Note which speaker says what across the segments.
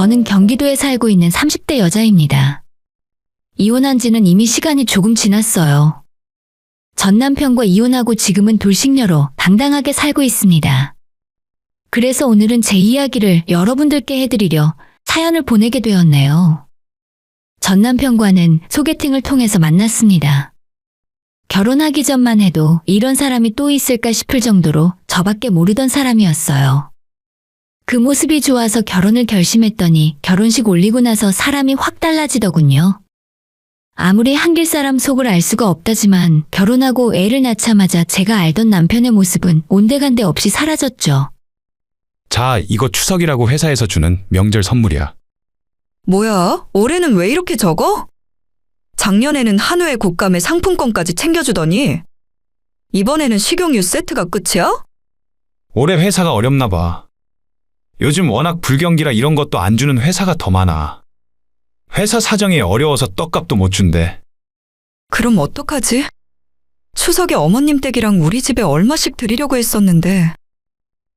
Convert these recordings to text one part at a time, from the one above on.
Speaker 1: 저는 경기도에 살고 있는 30대 여자입니다. 이혼한 지는 이미 시간이 조금 지났어요. 전 남편과 이혼하고 지금은 돌싱녀로 당당하게 살고 있습니다. 그래서 오늘은 제 이야기를 여러분들께 해드리려 사연을 보내게 되었네요. 전 남편과는 소개팅을 통해서 만났습니다. 결혼하기 전만 해도 이런 사람이 또 있을까 싶을 정도로 저밖에 모르던 사람이었어요. 그 모습이 좋아서 결혼을 결심했더니 결혼식 올리고 나서 사람이 확 달라지더군요. 아무리 한길 사람 속을 알 수가 없다지만 결혼하고 애를 낳자마자 제가 알던 남편의 모습은 온데간데 없이 사라졌죠.
Speaker 2: 자, 이거 추석이라고 회사에서 주는 명절 선물이야.
Speaker 3: 뭐야? 올해는 왜 이렇게 적어? 작년에는 한우의 곶감에 상품권까지 챙겨주더니 이번에는 식용유 세트가 끝이야?
Speaker 2: 올해 회사가 어렵나 봐. 요즘 워낙 불경기라 이런 것도 안 주는 회사가 더 많아. 회사 사정이 어려워서 떡값도 못 준대.
Speaker 3: 그럼 어떡하지? 추석에 어머님 댁이랑 우리 집에 얼마씩 드리려고 했었는데.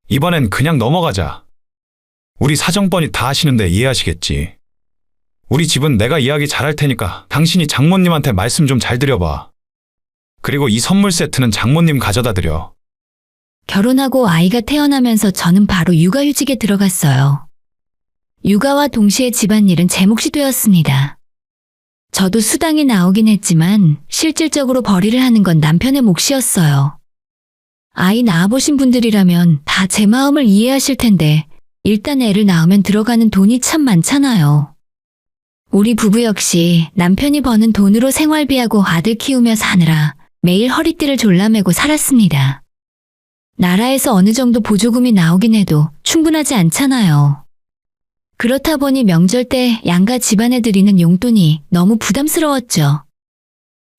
Speaker 2: 이번엔 그냥 넘어가자. 우리 사정 뻔히 다 아시는데 이해하시겠지. 우리 집은 내가 이야기 잘할 테니까 당신이 장모님한테 말씀 좀 잘 드려봐. 그리고 이 선물 세트는 장모님 가져다 드려.
Speaker 1: 결혼하고 아이가 태어나면서 저는 바로 육아휴직에 들어갔어요. 육아와 동시에 집안일은 제 몫이 되었습니다. 저도 수당이 나오긴 했지만 실질적으로 벌이를 하는 건 남편의 몫이었어요. 아이 낳아보신 분들이라면 다 제 마음을 이해하실 텐데 일단 애를 낳으면 들어가는 돈이 참 많잖아요. 우리 부부 역시 남편이 버는 돈으로 생활비하고 아들 키우며 사느라 매일 허리띠를 졸라매고 살았습니다. 나라에서 어느 정도 보조금이 나오긴 해도 충분하지 않잖아요. 그렇다 보니 명절 때 양가 집안에 드리는 용돈이 너무 부담스러웠죠.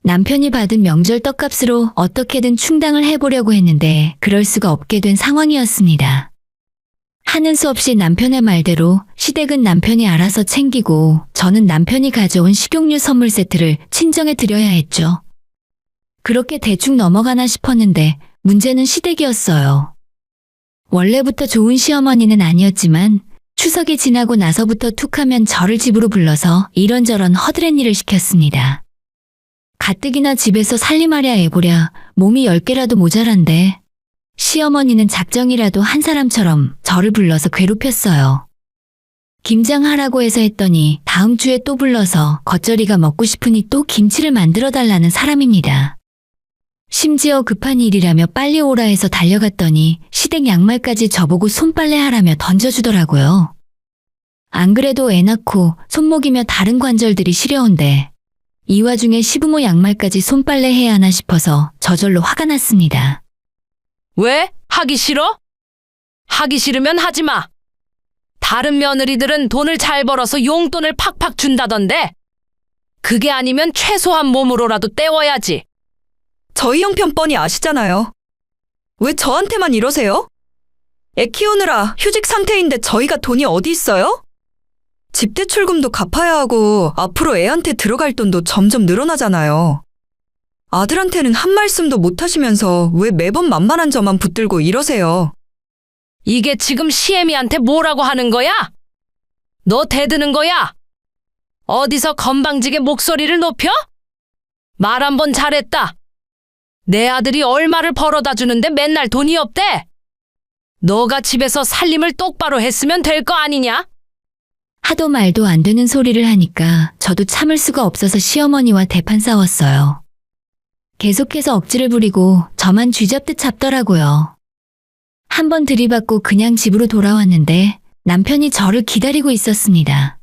Speaker 1: 남편이 받은 명절 떡값으로 어떻게든 충당을 해보려고 했는데 그럴 수가 없게 된 상황이었습니다. 하는 수 없이 남편의 말대로 시댁은 남편이 알아서 챙기고 저는 남편이 가져온 식용유 선물 세트를 친정에 드려야 했죠. 그렇게 대충 넘어가나 싶었는데 문제는 시댁이었어요. 원래부터 좋은 시어머니는 아니었지만 추석이 지나고 나서부터 툭하면 저를 집으로 불러서 이런저런 허드렛 일을 시켰습니다. 가뜩이나 집에서 살림하랴 애보랴 몸이 10개라도 모자란데 시어머니는 작정이라도 한 사람처럼 저를 불러서 괴롭혔어요. 김장하라고 해서 했더니 다음 주에 또 불러서 겉절이가 먹고 싶으니 또 김치를 만들어 달라는 사람입니다. 심지어 급한 일이라며 빨리 오라 해서 달려갔더니 시댁 양말까지 저보고 손빨래 하라며 던져주더라고요. 안 그래도 애 낳고 손목이며 다른 관절들이 시려운데 이 와중에 시부모 양말까지 손빨래 해야 하나 싶어서 저절로 화가 났습니다.
Speaker 4: 왜? 하기 싫어? 하기 싫으면 하지 마. 다른 며느리들은 돈을 잘 벌어서 용돈을 팍팍 준다던데. 그게 아니면 최소한 몸으로라도 때워야지.
Speaker 3: 저희 형편 뻔히 아시잖아요. 왜 저한테만 이러세요? 애 키우느라 휴직 상태인데 저희가 돈이 어디 있어요? 집대출금도 갚아야 하고 앞으로 애한테 들어갈 돈도 점점 늘어나잖아요. 아들한테는 한 말씀도 못 하시면서 왜 매번 만만한 저만 붙들고 이러세요?
Speaker 4: 이게 지금 시애미한테 뭐라고 하는 거야? 너 대드는 거야? 어디서 건방지게 목소리를 높여? 말 한 번 잘했다. 내 아들이 얼마를 벌어다 주는데 맨날 돈이 없대. 너가 집에서 살림을 똑바로 했으면 될 거 아니냐?
Speaker 1: 하도 말도 안 되는 소리를 하니까 저도 참을 수가 없어서 시어머니와 대판 싸웠어요. 계속해서 억지를 부리고 저만 쥐잡듯 잡더라고요. 한 번 들이받고 그냥 집으로 돌아왔는데 남편이 저를 기다리고 있었습니다.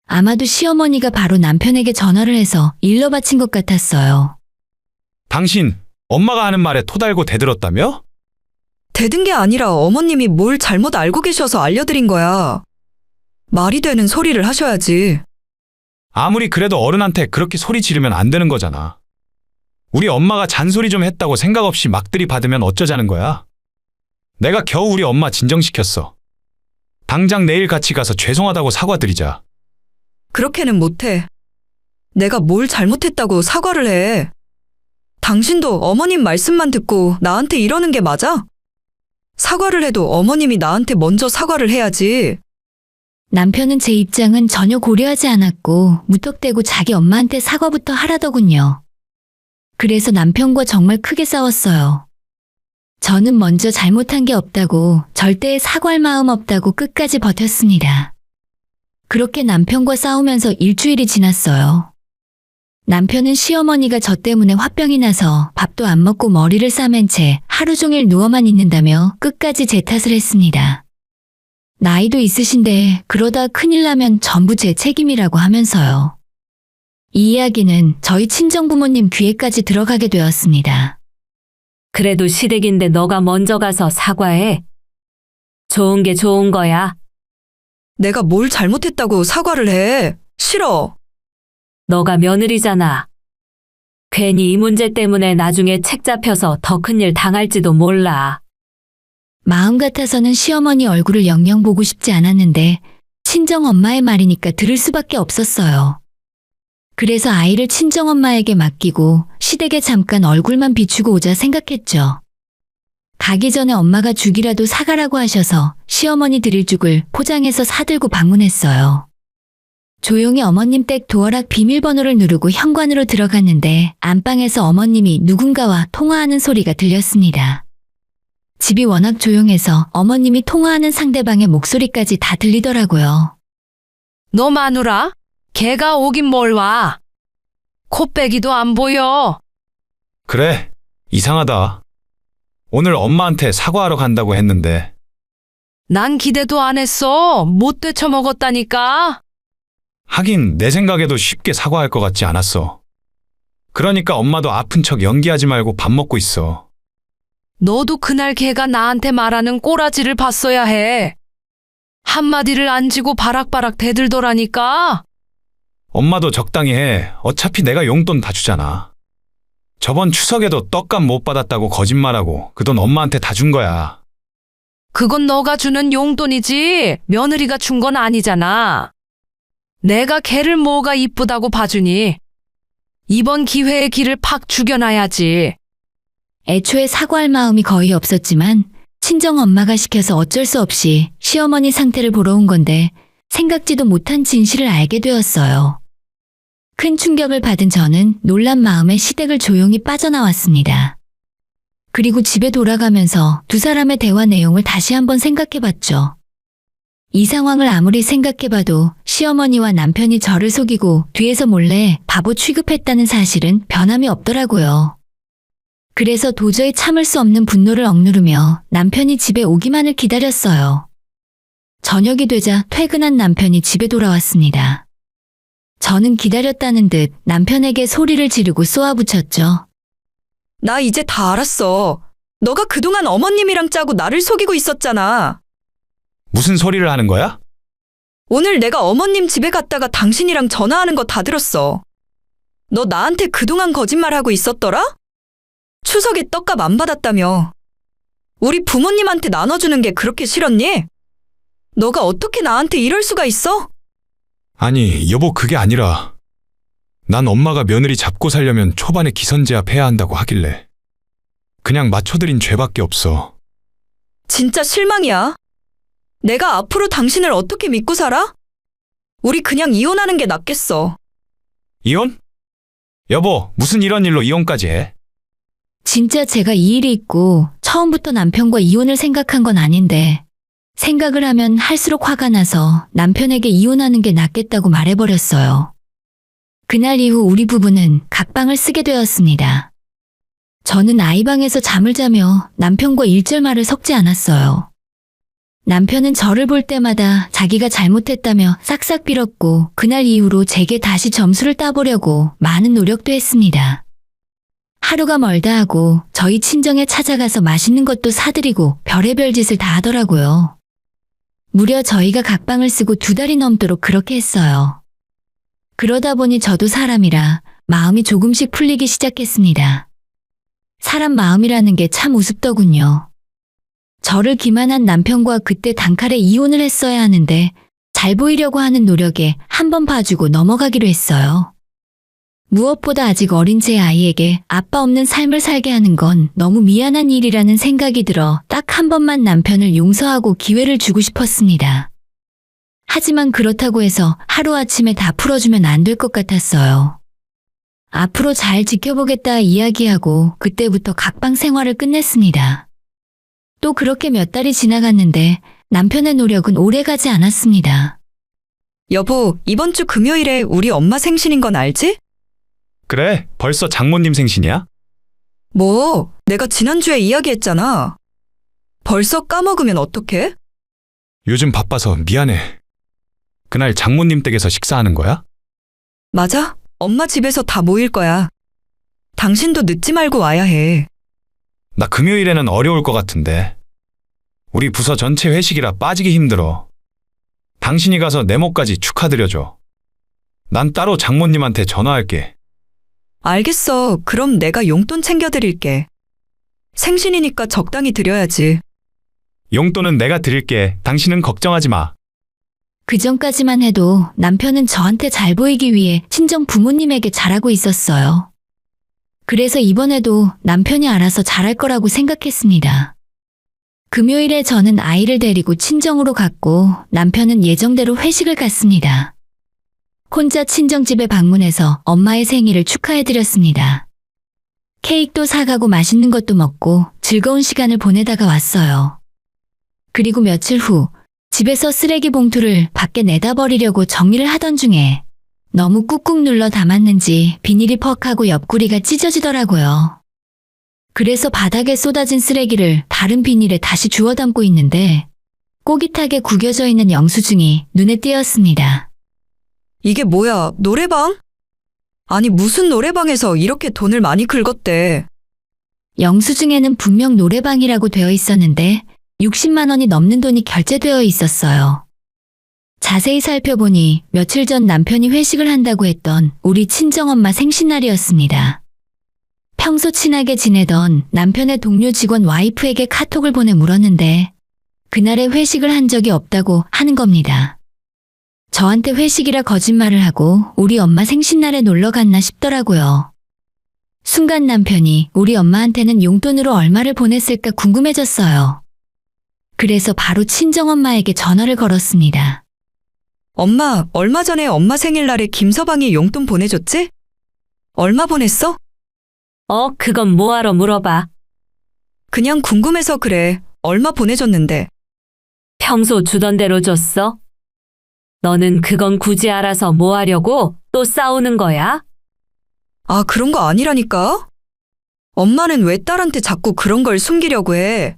Speaker 1: 아마도 시어머니가 바로 남편에게 전화를 해서 일러 바친 것 같았어요.
Speaker 2: 당신, 엄마가 하는 말에 토달고 대들었다며?
Speaker 3: 대든 게 아니라 어머님이 뭘 잘못 알고 계셔서 알려드린 거야. 말이 되는 소리를 하셔야지.
Speaker 2: 아무리 그래도 어른한테 그렇게 소리 지르면 안 되는 거잖아. 우리 엄마가 잔소리 좀 했다고 생각 없이 막 들이받으면 어쩌자는 거야? 내가 겨우 우리 엄마 진정시켰어. 당장 내일 같이 가서 죄송하다고 사과드리자.
Speaker 3: 그렇게는 못해. 내가 뭘 잘못했다고 사과를 해. 당신도 어머님 말씀만 듣고 나한테 이러는 게 맞아? 사과를 해도 어머님이 나한테 먼저 사과를 해야지.
Speaker 1: 남편은 제 입장은 전혀 고려하지 않았고 무턱대고 자기 엄마한테 사과부터 하라더군요. 그래서 남편과 정말 크게 싸웠어요. 저는 먼저 잘못한 게 없다고, 절대 사과할 마음 없다고 끝까지 버텼습니다. 그렇게 남편과 싸우면서 일주일이 지났어요. 남편은 시어머니가 저 때문에 화병이 나서 밥도 안 먹고 머리를 싸맨 채 하루 종일 누워만 있는다며 끝까지 제 탓을 했습니다. 나이도 있으신데 그러다 큰일 나면 전부 제 책임이라고 하면서요. 이 이야기는 저희 친정부모님 귀에까지 들어가게 되었습니다.
Speaker 5: 그래도 시댁인데 너가 먼저 가서 사과해. 좋은 게 좋은 거야.
Speaker 3: 내가 뭘 잘못했다고 사과를 해. 싫어.
Speaker 5: 너가 며느리잖아. 괜히 이 문제 때문에 나중에 책 잡혀서 더 큰일 당할지도 몰라.
Speaker 1: 마음 같아서는 시어머니 얼굴을 영영 보고 싶지 않았는데 친정엄마의 말이니까 들을 수밖에 없었어요. 그래서 아이를 친정엄마에게 맡기고 시댁에 잠깐 얼굴만 비추고 오자 생각했죠. 가기 전에 엄마가 죽이라도 사가라고 하셔서 시어머니 드릴 죽을 포장해서 사들고 방문했어요. 조용히 어머님 댁 도어락 비밀번호를 누르고 현관으로 들어갔는데 안방에서 어머님이 누군가와 통화하는 소리가 들렸습니다. 집이 워낙 조용해서 어머님이 통화하는 상대방의 목소리까지 다 들리더라고요.
Speaker 4: 너 마누라? 걔가 오긴 뭘 와. 코빼기도 안 보여.
Speaker 2: 그래, 이상하다. 오늘 엄마한테 사과하러 간다고 했는데.
Speaker 4: 난 기대도 안 했어. 못 되쳐먹었다니까.
Speaker 2: 하긴 내 생각에도 쉽게 사과할 것 같지 않았어. 그러니까 엄마도 아픈 척 연기하지 말고 밥 먹고 있어.
Speaker 4: 너도 그날 걔가 나한테 말하는 꼬라지를 봤어야 해. 한마디를 안 지고 바락바락 대들더라니까.
Speaker 2: 엄마도 적당히 해. 어차피 내가 용돈 다 주잖아. 저번 추석에도 떡값 못 받았다고 거짓말하고 그 돈 엄마한테 다 준 거야.
Speaker 4: 그건 너가 주는 용돈이지 며느리가 준 건 아니잖아. 내가 걔를 뭐가 이쁘다고 봐주니. 이번 기회에 기를 팍 죽여놔야지.
Speaker 1: 애초에 사과할 마음이 거의 없었지만 친정엄마가 시켜서 어쩔 수 없이 시어머니 상태를 보러 온 건데 생각지도 못한 진실을 알게 되었어요. 큰 충격을 받은 저는 놀란 마음에 시댁을 조용히 빠져나왔습니다. 그리고 집에 돌아가면서 두 사람의 대화 내용을 다시 한번 생각해봤죠. 이 상황을 아무리 생각해봐도 시어머니와 남편이 저를 속이고 뒤에서 몰래 바보 취급했다는 사실은 변함이 없더라고요. 그래서 도저히 참을 수 없는 분노를 억누르며 남편이 집에 오기만을 기다렸어요. 저녁이 되자 퇴근한 남편이 집에 돌아왔습니다. 저는 기다렸다는 듯 남편에게 소리를 지르고 쏘아붙였죠.
Speaker 3: 나 이제 다 알았어. 너가 그동안 어머님이랑 짜고 나를 속이고 있었잖아.
Speaker 2: 무슨 소리를 하는 거야?
Speaker 3: 오늘 내가 어머님 집에 갔다가 당신이랑 전화하는 거 다 들었어. 너 나한테 그동안 거짓말하고 있었더라? 추석에 떡값 안 받았다며. 우리 부모님한테 나눠주는 게 그렇게 싫었니? 너가 어떻게 나한테 이럴 수가 있어?
Speaker 2: 아니, 여보, 그게 아니라 난 엄마가 며느리 잡고 살려면 초반에 기선제압 해야 한다고 하길래 그냥 맞춰드린 죄밖에 없어.
Speaker 3: 진짜 실망이야. 내가 앞으로 당신을 어떻게 믿고 살아? 우리 그냥 이혼하는 게 낫겠어.
Speaker 2: 이혼? 여보, 무슨 이런 일로 이혼까지 해?
Speaker 1: 진짜 제가 이 일이 있고 처음부터 남편과 이혼을 생각한 건 아닌데 생각을 하면 할수록 화가 나서 남편에게 이혼하는 게 낫겠다고 말해버렸어요. 그날 이후 우리 부부는 각방을 쓰게 되었습니다. 저는 아이방에서 잠을 자며 남편과 일절말을 섞지 않았어요. 남편은 저를 볼 때마다 자기가 잘못했다며 싹싹 빌었고 그날 이후로 제게 다시 점수를 따보려고 많은 노력도 했습니다. 하루가 멀다 하고 저희 친정에 찾아가서 맛있는 것도 사드리고 별의별 짓을 다 하더라고요. 무려 저희가 각방을 쓰고 2달이 넘도록 그렇게 했어요. 그러다 보니 저도 사람이라 마음이 조금씩 풀리기 시작했습니다. 사람 마음이라는 게 참 우습더군요. 저를 기만한 남편과 그때 단칼에 이혼을 했어야 하는데 잘 보이려고 하는 노력에 한번 봐주고 넘어가기로 했어요. 무엇보다 아직 어린 제 아이에게 아빠 없는 삶을 살게 하는 건 너무 미안한 일이라는 생각이 들어 딱 한 번만 남편을 용서하고 기회를 주고 싶었습니다. 하지만 그렇다고 해서 하루아침에 다 풀어주면 안 될 것 같았어요. 앞으로 잘 지켜보겠다 이야기하고 그때부터 각방 생활을 끝냈습니다. 또 그렇게 몇 달이 지나갔는데 남편의 노력은 오래가지 않았습니다.
Speaker 3: 여보, 이번 주 금요일에 우리 엄마 생신인 건 알지?
Speaker 2: 그래, 벌써 장모님 생신이야?
Speaker 3: 뭐, 내가 지난주에 이야기했잖아. 벌써 까먹으면 어떡해?
Speaker 2: 요즘 바빠서 미안해. 그날 장모님 댁에서 식사하는 거야?
Speaker 3: 맞아. 엄마 집에서 다 모일 거야. 당신도 늦지 말고 와야 해.
Speaker 2: 나 금요일에는 어려울 것 같은데. 우리 부서 전체 회식이라 빠지기 힘들어. 당신이 가서 내 몫까지 축하드려줘. 난 따로 장모님한테 전화할게.
Speaker 3: 알겠어. 그럼 내가 용돈 챙겨드릴게. 생신이니까 적당히 드려야지.
Speaker 2: 용돈은 내가 드릴게. 당신은 걱정하지 마.
Speaker 1: 그 전까지만 해도 남편은 저한테 잘 보이기 위해 친정 부모님에게 잘하고 있었어요. 그래서 이번에도 남편이 알아서 잘할 거라고 생각했습니다. 금요일에 저는 아이를 데리고 친정으로 갔고 남편은 예정대로 회식을 갔습니다. 혼자 친정집에 방문해서 엄마의 생일을 축하해드렸습니다. 케이크도 사가고 맛있는 것도 먹고 즐거운 시간을 보내다가 왔어요. 그리고 며칠 후 집에서 쓰레기 봉투를 밖에 내다 버리려고 정리를 하던 중에 너무 꾹꾹 눌러 담았는지 비닐이 퍽하고 옆구리가 찢어지더라고요. 그래서 바닥에 쏟아진 쓰레기를 다른 비닐에 다시 주워 담고 있는데 꼬깃하게 구겨져 있는 영수증이 눈에 띄었습니다.
Speaker 3: 이게 뭐야, 노래방? 아니, 무슨 노래방에서 이렇게 돈을 많이 긁었대.
Speaker 1: 영수증에는 분명 노래방이라고 되어 있었는데 60만 원이 넘는 돈이 결제되어 있었어요. 자세히 살펴보니 며칠 전 남편이 회식을 한다고 했던 우리 친정엄마 생신날이었습니다. 평소 친하게 지내던 남편의 동료 직원 와이프에게 카톡을 보내 물었는데 그날에 회식을 한 적이 없다고 하는 겁니다. 저한테 회식이라 거짓말을 하고 우리 엄마 생신날에 놀러 갔나 싶더라고요. 순간 남편이 우리 엄마한테는 용돈으로 얼마를 보냈을까 궁금해졌어요. 그래서 바로 친정엄마에게 전화를 걸었습니다.
Speaker 3: 엄마, 얼마 전에 엄마 생일날에 김서방이 용돈 보내줬지? 얼마 보냈어?
Speaker 5: 그건 뭐하러 물어봐.
Speaker 3: 그냥 궁금해서 그래. 얼마 보내줬는데.
Speaker 5: 평소 주던 대로 줬어? 너는 그건 굳이 알아서 뭐 하려고 또 싸우는 거야?
Speaker 3: 아, 그런 거 아니라니까? 엄마는 왜 딸한테 자꾸 그런 걸 숨기려고 해?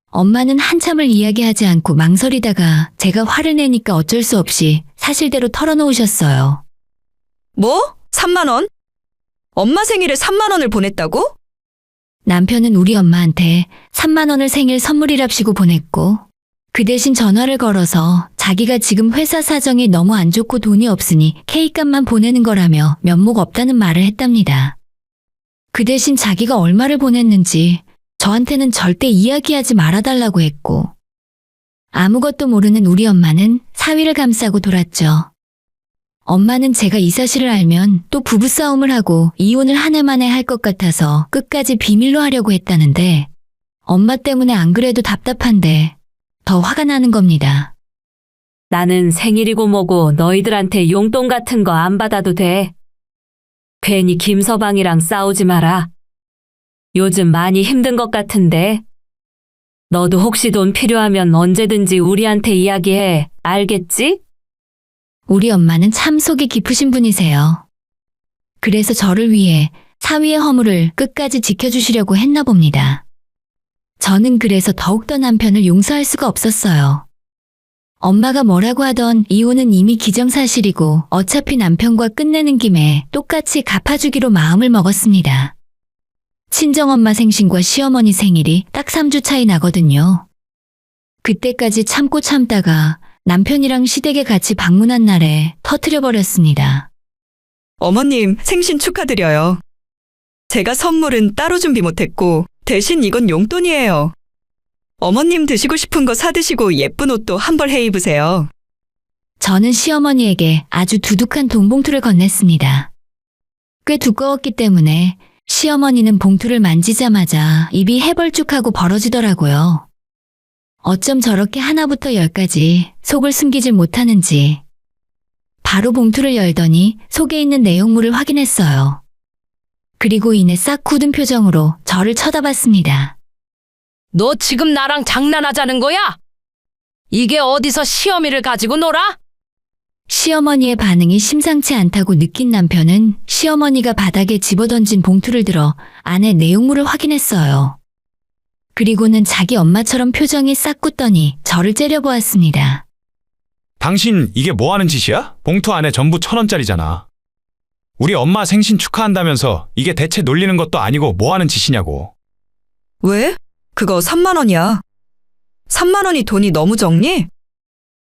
Speaker 1: 엄마는 한참을 이야기하지 않고 망설이다가 제가 화를 내니까 어쩔 수 없이 사실대로 털어놓으셨어요.
Speaker 3: 뭐? 3만 원? 엄마 생일에 3만 원을 보냈다고?
Speaker 1: 남편은 우리 엄마한테 3만 원을 생일 선물이랍시고 보냈고 그 대신 전화를 걸어서 자기가 지금 회사 사정이 너무 안 좋고 돈이 없으니 케이크값만 보내는 거라며 면목 없다는 말을 했답니다. 그 대신 자기가 얼마를 보냈는지 저한테는 절대 이야기하지 말아달라고 했고 아무것도 모르는 우리 엄마는 사위를 감싸고 돌았죠. 엄마는 제가 이 사실을 알면 또 부부싸움을 하고 이혼을 한 해 만에 할 것 같아서 끝까지 비밀로 하려고 했다는데 엄마 때문에 안 그래도 답답한데 더 화가 나는 겁니다.
Speaker 5: 나는 생일이고 뭐고 너희들한테 용돈 같은 거 안 받아도 돼. 괜히 김서방이랑 싸우지 마라. 요즘 많이 힘든 것 같은데. 너도 혹시 돈 필요하면 언제든지 우리한테 이야기해. 알겠지?
Speaker 1: 우리 엄마는 참 속이 깊으신 분이세요. 그래서 저를 위해 사위의 허물을 끝까지 지켜주시려고 했나 봅니다. 저는 그래서 더욱더 남편을 용서할 수가 없었어요. 엄마가 뭐라고 하던 이혼은 이미 기정사실이고 어차피 남편과 끝내는 김에 똑같이 갚아주기로 마음을 먹었습니다. 친정엄마 생신과 시어머니 생일이 딱 3주 차이 나거든요. 그때까지 참고 참다가 남편이랑 시댁에 같이 방문한 날에 터뜨려버렸습니다.
Speaker 3: 어머님, 생신 축하드려요. 제가 선물은 따로 준비 못했고 대신 이건 용돈이에요. 어머님 드시고 싶은 거 사드시고 예쁜 옷도 한 벌 해 입으세요.
Speaker 1: 저는 시어머니에게 아주 두둑한 돈봉투를 건넸습니다. 꽤 두꺼웠기 때문에 시어머니는 봉투를 만지자마자 입이 해벌쭉하고 벌어지더라고요. 어쩜 저렇게 하나부터 열까지 속을 숨기질 못하는지. 바로 봉투를 열더니 속에 있는 내용물을 확인했어요. 그리고 이내 싹 굳은 표정으로 저를 쳐다봤습니다.
Speaker 4: 너 지금 나랑 장난하자는 거야? 이게 어디서 시어미를 가지고 놀아?
Speaker 1: 시어머니의 반응이 심상치 않다고 느낀 남편은 시어머니가 바닥에 집어던진 봉투를 들어 안에 내용물을 확인했어요. 그리고는 자기 엄마처럼 표정이 싹 굳더니 저를 째려보았습니다.
Speaker 2: 당신 이게 뭐 하는 짓이야? 봉투 안에 전부 1,000원짜리잖아. 우리 엄마 생신 축하한다면서 이게 대체 놀리는 것도 아니고 뭐 하는 짓이냐고.
Speaker 3: 왜? 그거 3만 원이야. 3만 원이 돈이 너무 적니?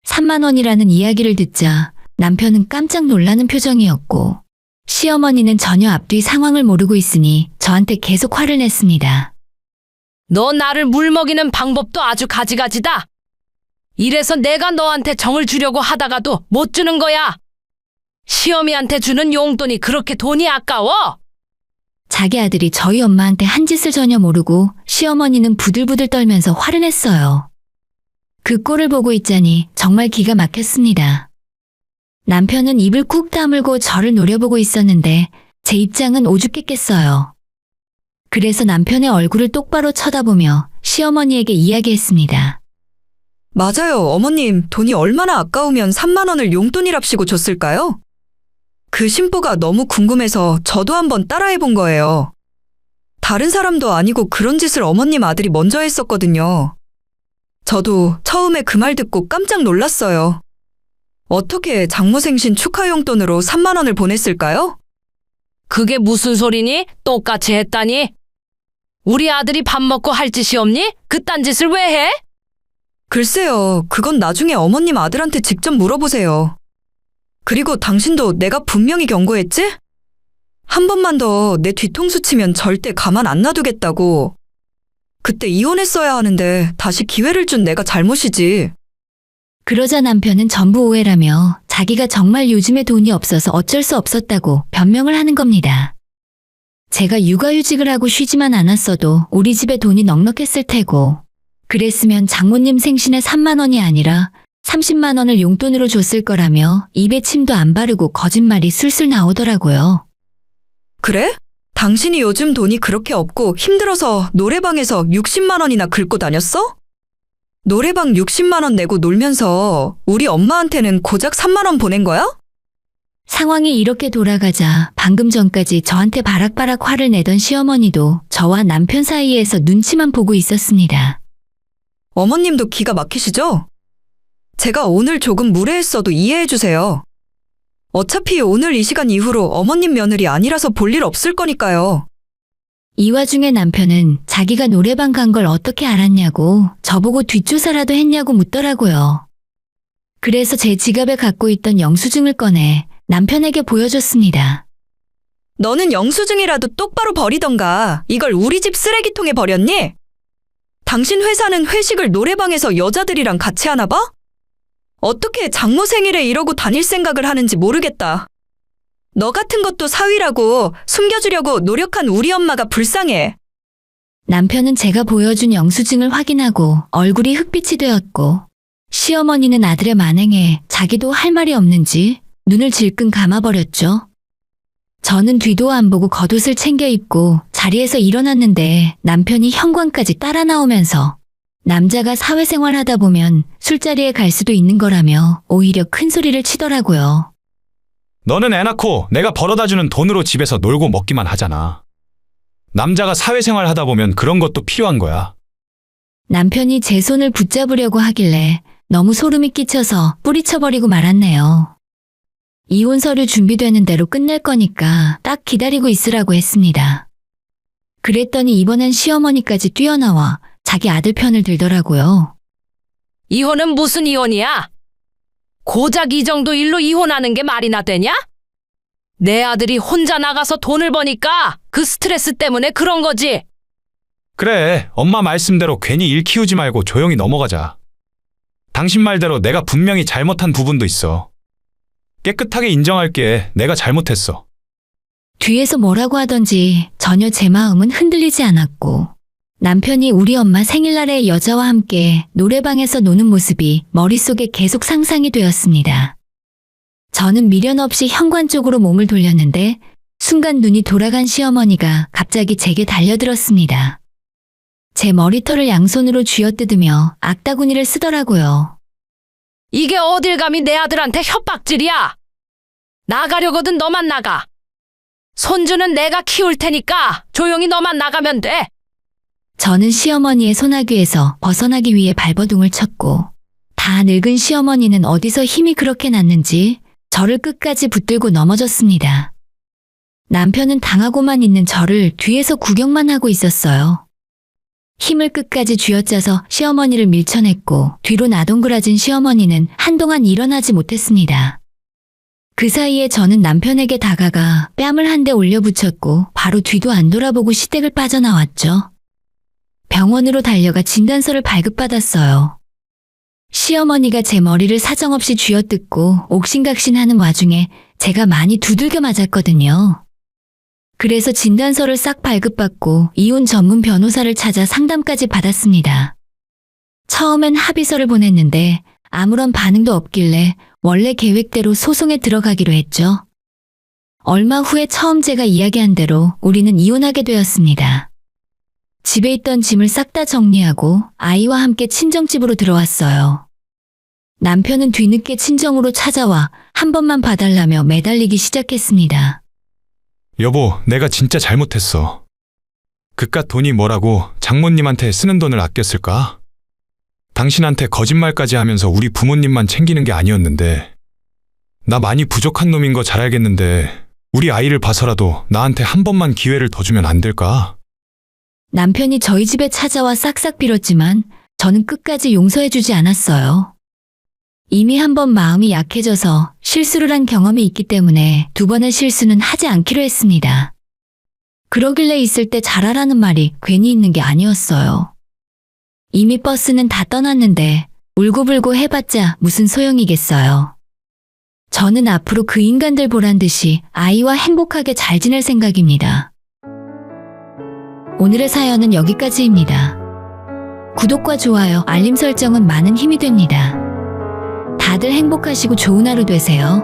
Speaker 1: 3만 원이라는 이야기를 듣자 남편은 깜짝 놀라는 표정이었고 시어머니는 전혀 앞뒤 상황을 모르고 있으니 저한테 계속 화를 냈습니다.
Speaker 4: 너 나를 물먹이는 방법도 아주 가지가지다. 이래서 내가 너한테 정을 주려고 하다가도 못 주는 거야. 시어미한테 주는 용돈이 그렇게 돈이 아까워?
Speaker 1: 자기 아들이 저희 엄마한테 한 짓을 전혀 모르고 시어머니는 부들부들 떨면서 화를 냈어요. 그 꼴을 보고 있자니 정말 기가 막혔습니다. 남편은 입을 꾹 다물고 저를 노려보고 있었는데 제 입장은 오죽했겠어요. 그래서 남편의 얼굴을 똑바로 쳐다보며 시어머니에게 이야기했습니다.
Speaker 3: 맞아요, 어머님. 돈이 얼마나 아까우면 3만 원을 용돈이랍시고 줬을까요? 그 심보가 너무 궁금해서 저도 한번 따라해 본 거예요. 다른 사람도 아니고 그런 짓을 어머님 아들이 먼저 했었거든요. 저도 처음에 그 말 듣고 깜짝 놀랐어요. 어떻게 장모 생신 축하 용돈으로 3만 원을 보냈을까요?
Speaker 4: 그게 무슨 소리니? 똑같이 했다니? 우리 아들이 밥 먹고 할 짓이 없니? 그딴 짓을 왜 해?
Speaker 3: 글쎄요, 그건 나중에 어머님 아들한테 직접 물어보세요. 그리고 당신도 내가 분명히 경고했지? 한 번만 더 내 뒤통수 치면 절대 가만 안 놔두겠다고. 그때 이혼했어야 하는데 다시 기회를 준 내가 잘못이지.
Speaker 1: 그러자 남편은 전부 오해라며 자기가 정말 요즘에 돈이 없어서 어쩔 수 없었다고 변명을 하는 겁니다. 제가 육아휴직을 하고 쉬지만 않았어도 우리 집에 돈이 넉넉했을 테고 그랬으면 장모님 생신에 3만 원이 아니라 30만 원을 용돈으로 줬을 거라며 입에 침도 안 바르고 거짓말이 술술 나오더라고요.
Speaker 3: 그래? 당신이 요즘 돈이 그렇게 없고 힘들어서 노래방에서 60만 원이나 긁고 다녔어? 노래방 60만 원 내고 놀면서 우리 엄마한테는 고작 3만 원 보낸 거야?
Speaker 1: 상황이 이렇게 돌아가자 방금 전까지 저한테 바락바락 화를 내던 시어머니도 저와 남편 사이에서 눈치만 보고 있었습니다.
Speaker 3: 어머님도 기가 막히시죠? 제가 오늘 조금 무례했어도 이해해 주세요. 어차피 오늘 이 시간 이후로 어머님 며느리 아니라서 볼 일 없을 거니까요.
Speaker 1: 이 와중에 남편은 자기가 노래방 간 걸 어떻게 알았냐고 저보고 뒷조사라도 했냐고 묻더라고요. 그래서 제 지갑에 갖고 있던 영수증을 꺼내 남편에게 보여줬습니다.
Speaker 3: 너는 영수증이라도 똑바로 버리던가 이걸 우리 집 쓰레기통에 버렸니? 당신 회사는 회식을 노래방에서 여자들이랑 같이 하나 봐? 어떻게 장모 생일에 이러고 다닐 생각을 하는지 모르겠다. 너 같은 것도 사위라고 숨겨주려고 노력한 우리 엄마가 불쌍해.
Speaker 1: 남편은 제가 보여준 영수증을 확인하고 얼굴이 흑빛이 되었고 시어머니는 아들의 만행에 자기도 할 말이 없는지 눈을 질끈 감아버렸죠. 저는 뒤도 안 보고 겉옷을 챙겨 입고 자리에서 일어났는데 남편이 현관까지 따라 나오면서 남자가 사회생활 하다 보면 술자리에 갈 수도 있는 거라며 오히려 큰 소리를 치더라고요.
Speaker 2: 너는 애 낳고 내가 벌어다주는 돈으로 집에서 놀고 먹기만 하잖아. 남자가 사회생활 하다 보면 그런 것도 필요한 거야.
Speaker 1: 남편이 제 손을 붙잡으려고 하길래 너무 소름이 끼쳐서 뿌리쳐버리고 말았네요. 이혼 서류 준비되는 대로 끝낼 거니까 딱 기다리고 있으라고 했습니다. 그랬더니 이번엔 시어머니까지 뛰어나와 자기 아들 편을 들더라고요.
Speaker 4: 이혼은 무슨 이혼이야? 고작 이 정도 일로 이혼하는 게 말이나 되냐? 내 아들이 혼자 나가서 돈을 버니까 그 스트레스 때문에 그런 거지.
Speaker 2: 그래, 엄마 말씀대로 괜히 일 키우지 말고 조용히 넘어가자. 당신 말대로 내가 분명히 잘못한 부분도 있어. 깨끗하게 인정할게. 내가 잘못했어.
Speaker 1: 뒤에서 뭐라고 하던지 전혀 제 마음은 흔들리지 않았고 남편이 우리 엄마 생일날에 여자와 함께 노래방에서 노는 모습이 머릿속에 계속 상상이 되었습니다. 저는 미련 없이 현관 쪽으로 몸을 돌렸는데 순간 눈이 돌아간 시어머니가 갑자기 제게 달려들었습니다. 제 머리털을 양손으로 쥐어뜯으며 악다구니를 쓰더라고요.
Speaker 4: 이게 어딜 감히 내 아들한테 협박질이야. 나가려거든 너만 나가. 손주는 내가 키울 테니까 조용히 너만 나가면 돼.
Speaker 1: 저는 시어머니의 소나귀에서 벗어나기 위해 발버둥을 쳤고 다 늙은 시어머니는 어디서 힘이 그렇게 났는지 저를 끝까지 붙들고 넘어졌습니다. 남편은 당하고만 있는 저를 뒤에서 구경만 하고 있었어요. 힘을 끝까지 쥐어짜서 시어머니를 밀쳐냈고 뒤로 나동그라진 시어머니는 한동안 일어나지 못했습니다. 그 사이에 저는 남편에게 다가가 뺨을 한 대 올려붙였고 바로 뒤도 안 돌아보고 시댁을 빠져나왔죠. 병원으로 달려가 진단서를 발급받았어요. 시어머니가 제 머리를 사정없이 쥐어뜯고 옥신각신하는 와중에 제가 많이 두들겨 맞았거든요. 그래서 진단서를 싹 발급받고 이혼 전문 변호사를 찾아 상담까지 받았습니다. 처음엔 합의서를 보냈는데 아무런 반응도 없길래 원래 계획대로 소송에 들어가기로 했죠. 얼마 후에 처음 제가 이야기한 대로 우리는 이혼하게 되었습니다. 집에 있던 짐을 싹 다 정리하고 아이와 함께 친정집으로 들어왔어요. 남편은 뒤늦게 친정으로 찾아와 한 번만 봐달라며 매달리기 시작했습니다.
Speaker 2: 여보, 내가 진짜 잘못했어. 그깟 돈이 뭐라고 장모님한테 쓰는 돈을 아꼈을까? 당신한테 거짓말까지 하면서 우리 부모님만 챙기는 게 아니었는데. 나 많이 부족한 놈인 거 잘 알겠는데 우리 아이를 봐서라도 나한테 한 번만 기회를 더 주면 안 될까?
Speaker 1: 남편이 저희 집에 찾아와 싹싹 빌었지만 저는 끝까지 용서해주지 않았어요. 이미 한 번 마음이 약해져서 실수를 한 경험이 있기 때문에 두 번의 실수는 하지 않기로 했습니다. 그러길래 있을 때 잘하라는 말이 괜히 있는 게 아니었어요. 이미 버스는 다 떠났는데 울고불고 해봤자 무슨 소용이겠어요. 저는 앞으로 그 인간들 보란 듯이 아이와 행복하게 잘 지낼 생각입니다. 오늘의 사연은 여기까지입니다. 구독과 좋아요, 알림 설정은 많은 힘이 됩니다. 다들 행복하시고 좋은 하루 되세요.